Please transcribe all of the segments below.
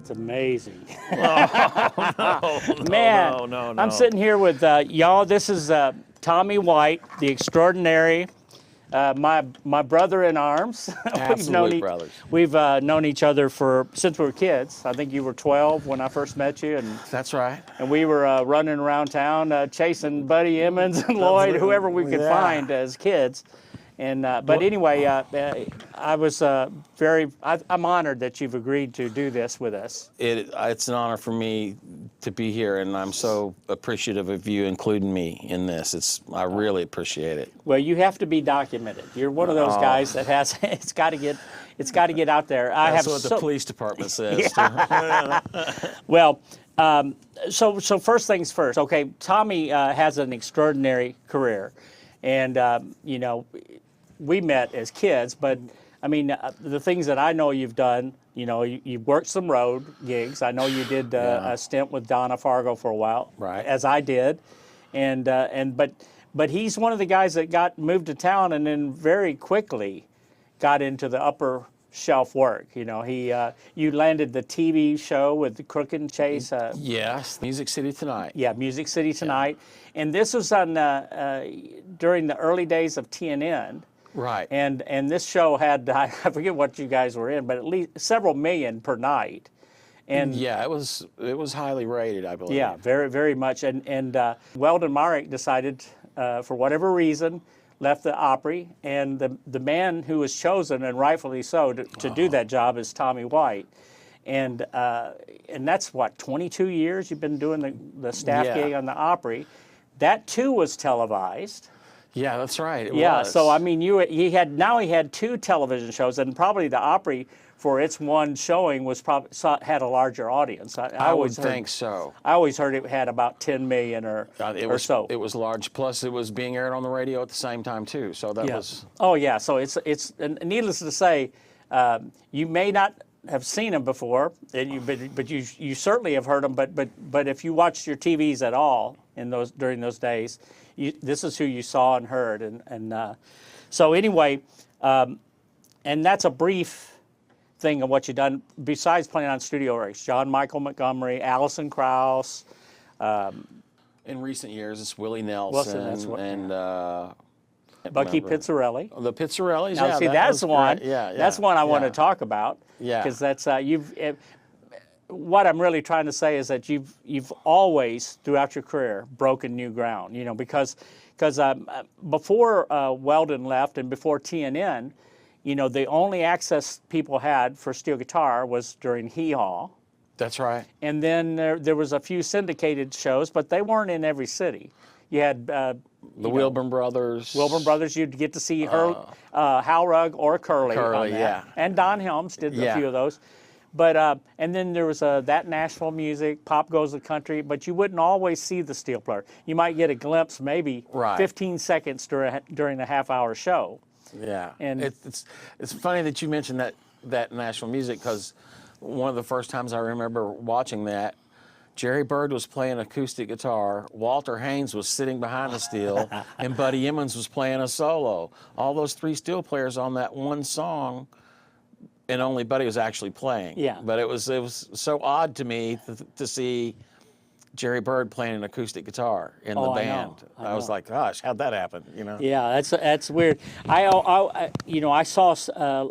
That's amazing. Oh, no, Man, no. I'm sitting here with y'all. This is Tommy White, the extraordinary, my brother in arms. Absolute brothers. We've known each other since we were kids. I think you were 12 when I first met you, and That's right. we were running around town chasing Buddy Emmons and Lloyd, whoever we could find as kids. And but anyway, I'm honored that you've agreed to do this with us. It's an honor for me to be here, and I'm so appreciative of you including me in this. I really appreciate it. Well, you have to be documented. You're one of those guys that has it's got to get out there. That's what the police department says. Yeah. Well, so first things first. Okay, Tommy has an extraordinary career, and you know, we met as kids, but I mean, the things that I know you've done, you know, you've worked some road gigs. I know you did a stint with Donna Fargo for a while, right? As I did, but he's one of the guys that moved to town and then very quickly got into the upper shelf work. You know, you landed the TV show with the Crook and Chase. Yes, Music City Tonight. Yeah, Music City Tonight, and this was on during the early days of TNN. Right. And this show had, I forget what you guys were in, but at least several million per night. And yeah, it was highly rated, I believe. Yeah, very, very much. And Weldon Marek decided, for whatever reason, left the Opry, and the man who was chosen, and rightfully so, to do that job is Tommy White. And that's what, 22 years you've been doing the staff gig on the Opry. That too was televised. Yeah, that's right. It was. So I mean, he had two television shows, and probably the Opry for its one showing had a larger audience. I would think so. I always heard it had about 10 million or so. It was large. Plus, it was being aired on the radio at the same time too. So that was. Oh yeah. So it's and needless to say, you may not have seen them before, but you certainly have heard them. But if you watched your TVs at all during those days, this is who you saw and heard, and so anyway, and that's a brief thing of what you've done besides playing on studio rigs. John Michael Montgomery, Alison Krauss. In recent years, it's Willie Nelson and Bucky Pizzarelli. The Pizzarellis. Now, see, that's one. Great. Yeah, that's one I want to talk about. Yeah, because that's what I'm really trying to say is that you've always throughout your career broken new ground. You know, because before Weldon left and before TNN, you know, the only access people had for steel guitar was during Hee Haw. That's right. And then there was a few syndicated shows, but they weren't in every city. You had the Wilburn Brothers. Wilburn Brothers, you'd get to see Hal Rugg or Curly. Curly, on that. yeah. And Don Helms did a few of those. But and then there was that Nashville music, Pop Goes the Country, but you wouldn't always see the steel player. You might get a glimpse, maybe 15 seconds during a half-hour show. Yeah, and it's funny that you mentioned that Nashville music, because one of the first times I remember watching that, Jerry Byrd was playing acoustic guitar, Walter Haynes was sitting behind the steel, and Buddy Emmons was playing a solo. All those three steel players on that one song, and only Buddy was actually playing. Yeah. But it was so odd to me to see Jerry Byrd playing an acoustic guitar in the band. I was like, gosh, how'd that happen? You know? Yeah, that's weird. I saw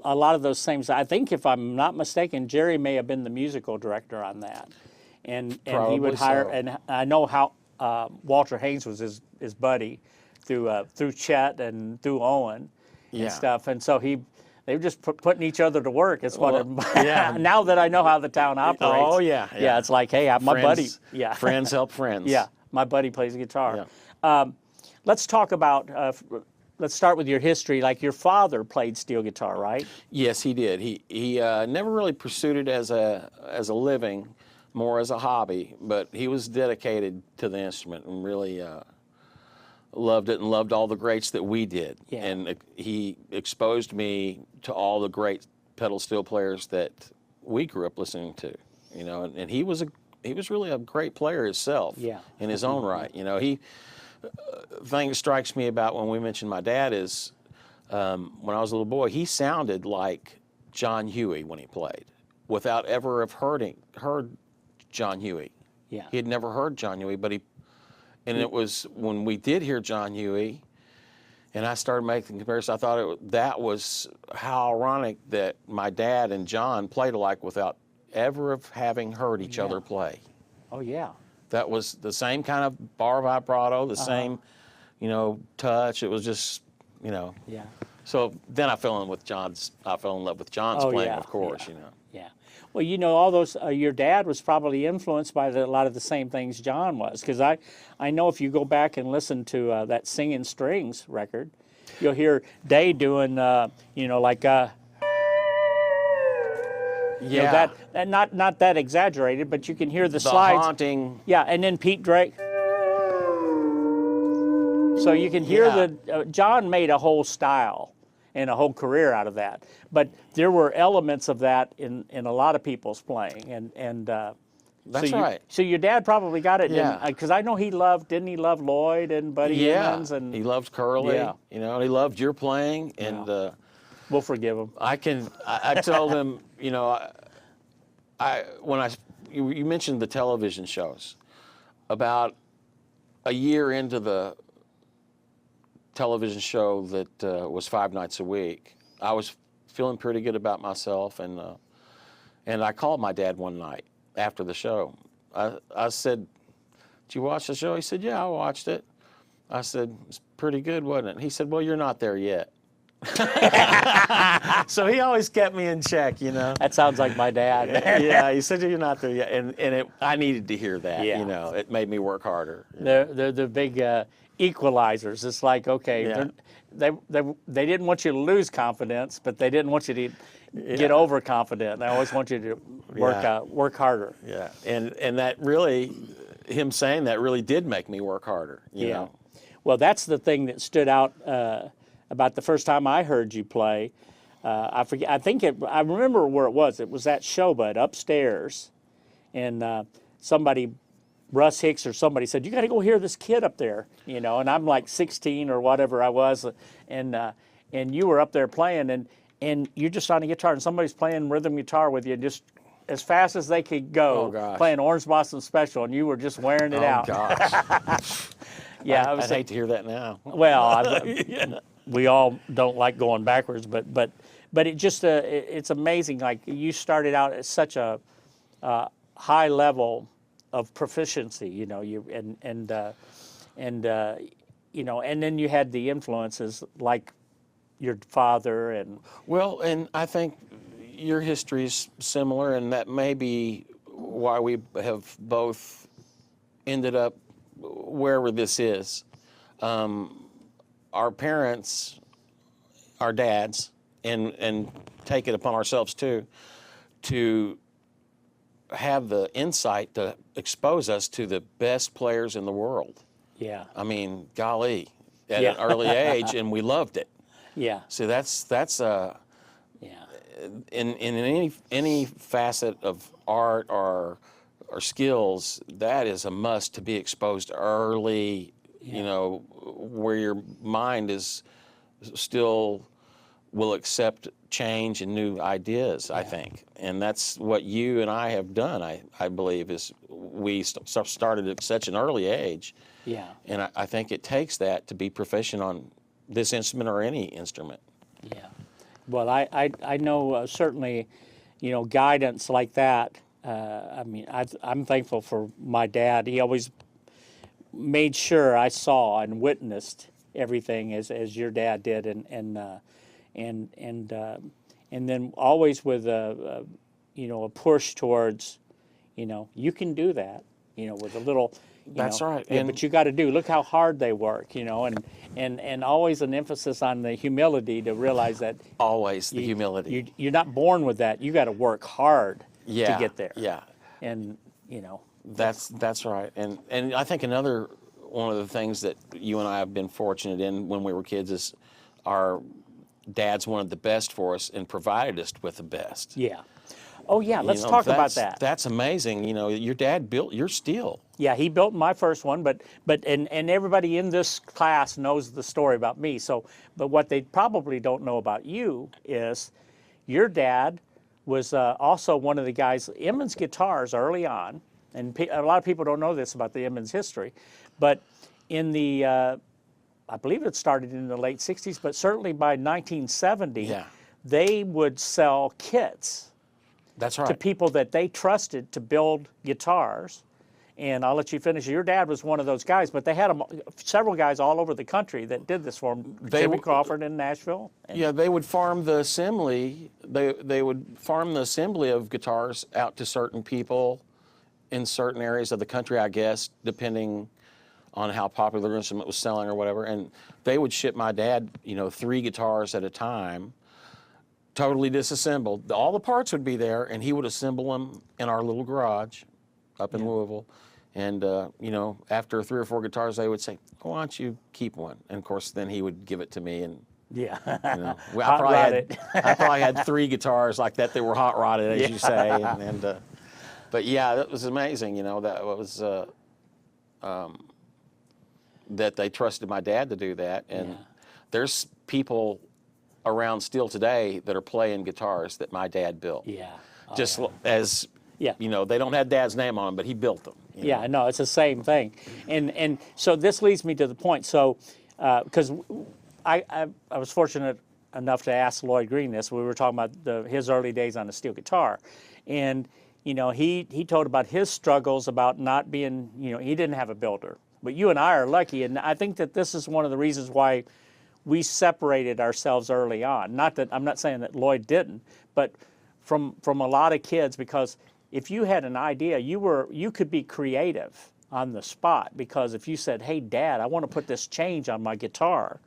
a lot of those things. I think, if I'm not mistaken, Jerry may have been the musical director on that, and he would hire. So. And I know how Walter Haynes was his buddy through Chet and through Owen and stuff, and so they were just putting each other to work. It's now that I know how the town operates. Oh yeah. It's like, hey, my buddy. Yeah. Friends help friends. Yeah, my buddy plays guitar. Yeah. Let's talk about. Let's start with your history. Like, your father played steel guitar, right? Yes, he did. He never really pursued it as a living, more as a hobby. But he was dedicated to the instrument and really loved it and loved all the greats that we did. Yeah. And he exposed me to all the great pedal steel players that we grew up listening to. You know, and he was really a great player himself. Yeah. In his own right. You know, thing that strikes me about when we mentioned my dad is when I was a little boy, he sounded like John Huey when he played. without ever have heard John Huey. Yeah. He had never heard John Huey, and it was when we did hear John Huey, and I started making comparisons. I thought that was how ironic that my dad and John played alike without ever having heard each other play. Oh yeah. That was the same kind of bar vibrato, the same, touch. It was just, Yeah. So then I fell in love with John's playing, yeah, of course, Yeah. Well, all those, your dad was probably influenced by a lot of the same things John was. Because I know if you go back and listen to that Singing Strings record, you'll hear Day doing, like, Yeah. that not that exaggerated, but you can hear the The slides. haunting. Yeah, and then Pete Drake. So you can hear John made a whole style and a whole career out of that. But there were elements of that in a lot of people's playing, and That's so right. So your dad probably got it, Yeah. because I know didn't he love Lloyd and Buddy Emmons, and he loved Curly, Yeah. And he loved your playing, and we'll forgive him. I told him, you mentioned the television shows. About a year into the television show that was 5 nights a week, I was feeling pretty good about myself, and I called my dad one night after the show. I said, "Did you watch the show?" He said, "Yeah, I watched it." I said, "It's pretty good, wasn't it?" He said, "Well, you're not there yet." So he always kept me in check, That sounds like my dad. Yeah, he said, "You're not there yet," and I needed to hear that. Yeah. It made me work harder. They're the big equalizers. It's like, okay, Yeah. they didn't want you to lose confidence, but they didn't want you to get overconfident. They always want you to work harder. Yeah, and that really, him saying that really did make me work harder. You know? Well, that's the thing that stood out about the first time I heard you play. I forget. I remember where it was. It was at Showbud upstairs, and somebody, Russ Hicks or somebody, said, "You got to go hear this kid up there," And I'm like 16 or whatever I was, and you were up there playing, and you're just on a guitar, and somebody's playing rhythm guitar with you, just as fast as they could go, Oh, gosh. playing Orange Blossom Special, and you were just wearing it out. Oh gosh. Yeah, I'd hate to hear that now. well, we all don't like going backwards, but it just it's amazing. Like, you started out at such a high level of proficiency, and then you had the influences like your father and Well, and I think your history is similar, and that may be why we have both ended up wherever this is. Our parents, our dads, and take it upon ourselves too, to have the insight to expose us to the best players in the world. yeah, I mean, golly, at Yeah. an early age, and we loved it. yeah, So that's yeah, in any facet of art or skills, that is a must to be exposed early. Where your mind is still will accept change and new ideas. I think, and that's what you and I have done. I believe is we started at such an early age. yeah. And I think it takes that to be proficient on this instrument or any instrument. Yeah. Well, I know certainly, guidance like that. I'm thankful for my dad. He always made sure I saw and witnessed everything as your dad did, and then always with a push towards, you can do that, with a little. That's right. Yeah, And- but you got to look how hard they work, and always an emphasis on the humility to realize that Always the humility. you're not born with that. You got to work hard Yeah, to get there. yeah. And That's right. And I think another one of the things that you and I have been fortunate in when we were kids is our dads wanted the best for us and provided us with the best. yeah. Oh yeah, let's talk about that. That's amazing. Your dad built your steel. Yeah, he built my first one, but everybody in this class knows the story about me. So, but what they probably don't know about you is your dad was also one of the guys. Emmons guitars early on, and a lot of people don't know this about the Emmons history, but in the I believe it started in the late '60s, but certainly by 1970, Yeah. they would sell kits That's to right. people that they trusted to build guitars. And I'll let you finish. Your dad was one of those guys, but they had several guys all over the country that did this for them. Jimmy Crawford in Nashville. Yeah, they would farm the assembly. They would farm the assembly of guitars out to certain people in certain areas of the country, I guess, depending on how popular the instrument was selling or whatever. And they would ship my dad, 3 guitars at a time, totally disassembled. All the parts would be there, and he would assemble them in our little garage up in Louisville. And, after 3 or 4 guitars, they would say, why don't you keep one? And, of course, then he would give it to me. And, Yeah. I probably had 3 guitars like that were hot rodded, as you say. But, yeah, that was amazing, that was that they trusted my dad to do that. And there's people around still today that are playing guitars that my dad built. Yeah. As, they don't have Dad's name on them, but he built them. Yeah, no, it's the same thing. And so this leads me to the point. So, because I was fortunate enough to ask Lloyd Green this. We were talking about his early days on the steel guitar. And, he told about his struggles about not being, he didn't have a builder. But you and I are lucky. And I think that this is one of the reasons why we separated ourselves early on. Not that, I'm not saying that Lloyd didn't, but from a lot of kids, because if you had an idea, you could be creative on the spot, because if you said, hey, Dad, I want to put this change on my guitar,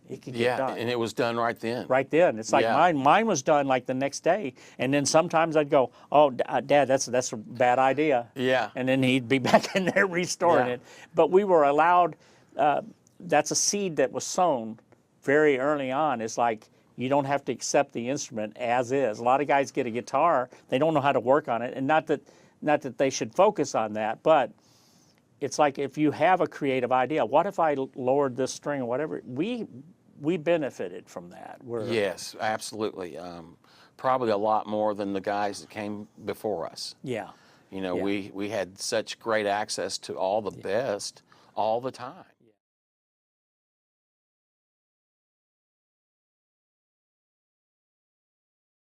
it could get done. And it was done right then. Right then. It's like mine was done like the next day. And then sometimes I'd go, oh, Dad, that's a bad idea. Yeah. And then he'd be back in there restoring it. But we were allowed, that's a seed that was sown very early on. It's like, you don't have to accept the instrument as is. A lot of guys get a guitar, they don't know how to work on it, and not that they should focus on that, but it's like if you have a creative idea, what if I lowered this string or whatever? We benefited from that. Yes, absolutely. Probably a lot more than the guys that came before us. Yeah. We had such great access to all the best all the time.